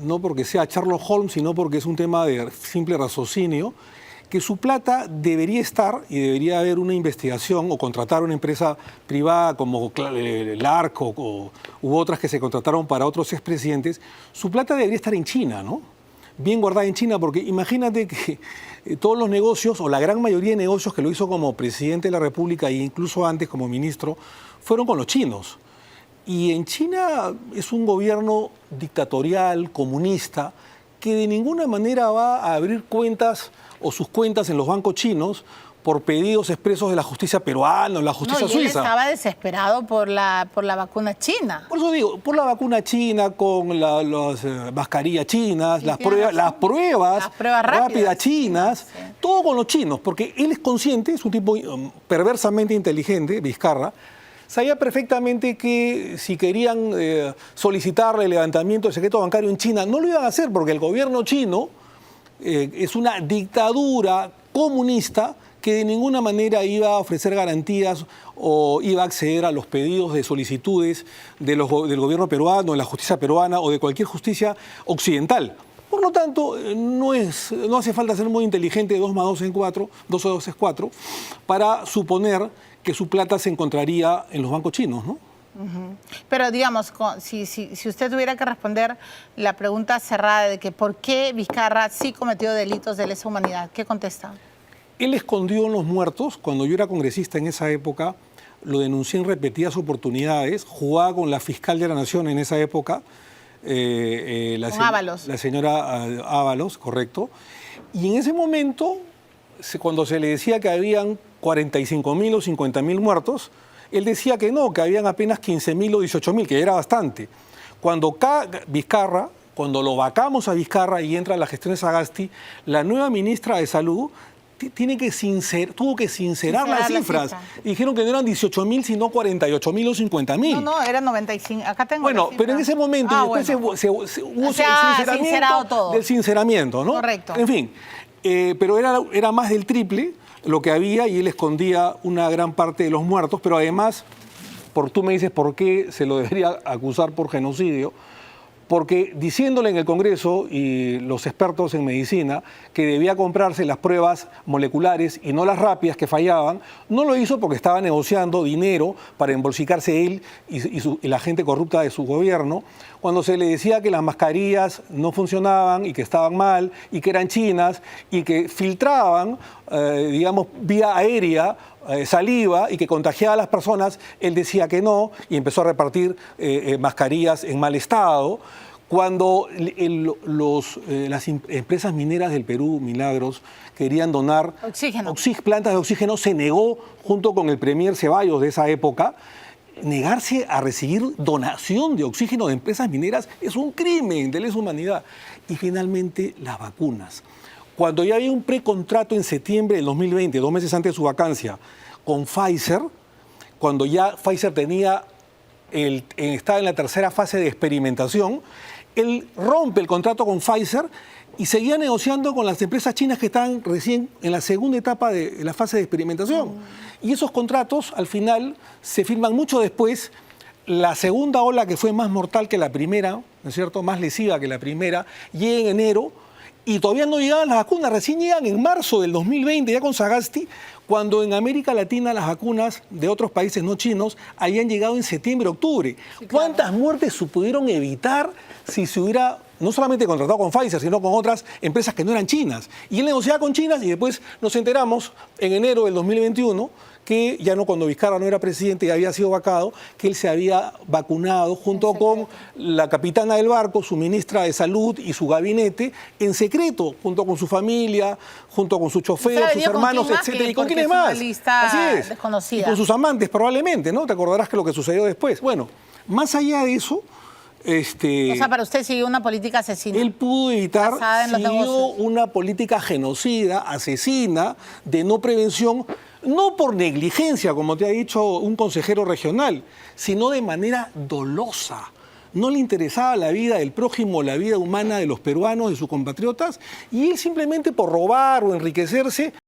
no porque sea Sherlock Holmes, sino porque es un tema de simple raciocinio, que su plata debería estar y debería haber una investigación o contratar una empresa privada como el ARC u otras que se contrataron para otros expresidentes. Su plata debería estar en China, ¿no? Bien guardada en China, porque imagínate que todos los negocios, o la gran mayoría de negocios que lo hizo como presidente de la República e incluso antes como ministro, fueron con los chinos. Y en China es un gobierno dictatorial, comunista, que de ninguna manera va a abrir cuentas o sus cuentas en los bancos chinos por pedidos expresos de la justicia peruana o la justicia suiza. Él estaba desesperado por la vacuna china. Por eso digo, por la vacuna china, con las mascarillas chinas, las pruebas rápidas chinas, sí. Todo con los chinos, porque él es consciente, es un tipo perversamente inteligente, Vizcarra, sabía perfectamente que si querían solicitarle el levantamiento del secreto bancario en China, no lo iban a hacer porque el gobierno chino es una dictadura comunista que de ninguna manera iba a ofrecer garantías o iba a acceder a los pedidos de solicitudes del gobierno peruano, de la justicia peruana o de cualquier justicia occidental. Por lo tanto, no hace falta ser muy inteligente, 2 más 2 es 4, 2 o 2 es 4, para suponer que su plata se encontraría en los bancos chinos, ¿no? Pero digamos, si usted tuviera que responder la pregunta cerrada de que por qué Vizcarra sí cometió delitos de lesa humanidad, ¿qué contesta? Él escondió en los muertos. Cuando yo era congresista en esa época, lo denuncié en repetidas oportunidades, jugaba con la fiscal de la Nación en esa época, Ábalos. La señora Ábalos, correcto. Y en ese momento, cuando se le decía que habían 45.000 o 50.000 muertos, él decía que no, que habían apenas 15.000 o 18.000, que era bastante. Cuando Vizcarra, cuando lo vacamos a Vizcarra y entra la gestión de Sagasti, la nueva ministra de Salud tuvo que sincerar las cifras. Y dijeron que no eran 18.000, sino 48.000 o 50.000. No, eran 95. Acá tengo bueno, pero en ese momento después hubo el sinceramiento, ¿no? Correcto. En fin, pero era más del triple lo que había y él escondía una gran parte de los muertos, pero además, tú me dices por qué se lo debería acusar por genocidio, porque diciéndole en el Congreso y los expertos en medicina que debía comprarse las pruebas moleculares y no las rápidas que fallaban, no lo hizo porque estaba negociando dinero para embolsicarse él y la gente corrupta de su gobierno. Cuando se le decía que las mascarillas no funcionaban y que estaban mal y que eran chinas y que filtraban, digamos, vía aérea, saliva y que contagiaba a las personas, él decía que no y empezó a repartir mascarillas en mal estado. Cuando las empresas mineras del Perú, Milagros, querían donar plantas de oxígeno, se negó junto con el premier Ceballos de esa época. Negarse a recibir donación de oxígeno de empresas mineras es un crimen de lesa humanidad. Y finalmente, las vacunas. Cuando ya había un precontrato en septiembre del 2020, 2 meses antes de su vacancia, con Pfizer, cuando ya Pfizer estaba en la tercera fase de experimentación, él rompe el contrato con Pfizer y seguía negociando con las empresas chinas que estaban recién en la segunda etapa de la fase de experimentación. Y esos contratos, al final, se firman mucho después. La segunda ola, que fue más mortal que la primera, ¿no es cierto?, más lesiva que la primera, llega en enero y todavía no llegaban las vacunas. Recién llegan en marzo del 2020, ya con Sagasti, cuando en América Latina las vacunas de otros países no chinos habían llegado en septiembre, octubre. Sí, claro. ¿Cuántas muertes se pudieron evitar si se hubiera no solamente contratado con Pfizer, sino con otras empresas que no eran chinas? Y él negociaba con chinas y después nos enteramos en enero del 2021 que ya no, cuando Vizcarra no era presidente y había sido vacado, que él se había vacunado junto con la capitana del barco, su ministra de Salud y su gabinete, en secreto, junto con su familia, junto con su chofer, sus hermanos, etc. ¿Y con quiénes más? Así es. Desconocida. Y con sus amantes probablemente, ¿no? Te acordarás que lo que sucedió después. Bueno, más allá de eso, o sea, para usted siguió una política asesina. Él pudo evitar, siguió una política genocida, asesina, de no prevención, no por negligencia, como te ha dicho un consejero regional, sino de manera dolosa. No le interesaba la vida del prójimo, la vida humana de los peruanos, de sus compatriotas, y él simplemente por robar o enriquecerse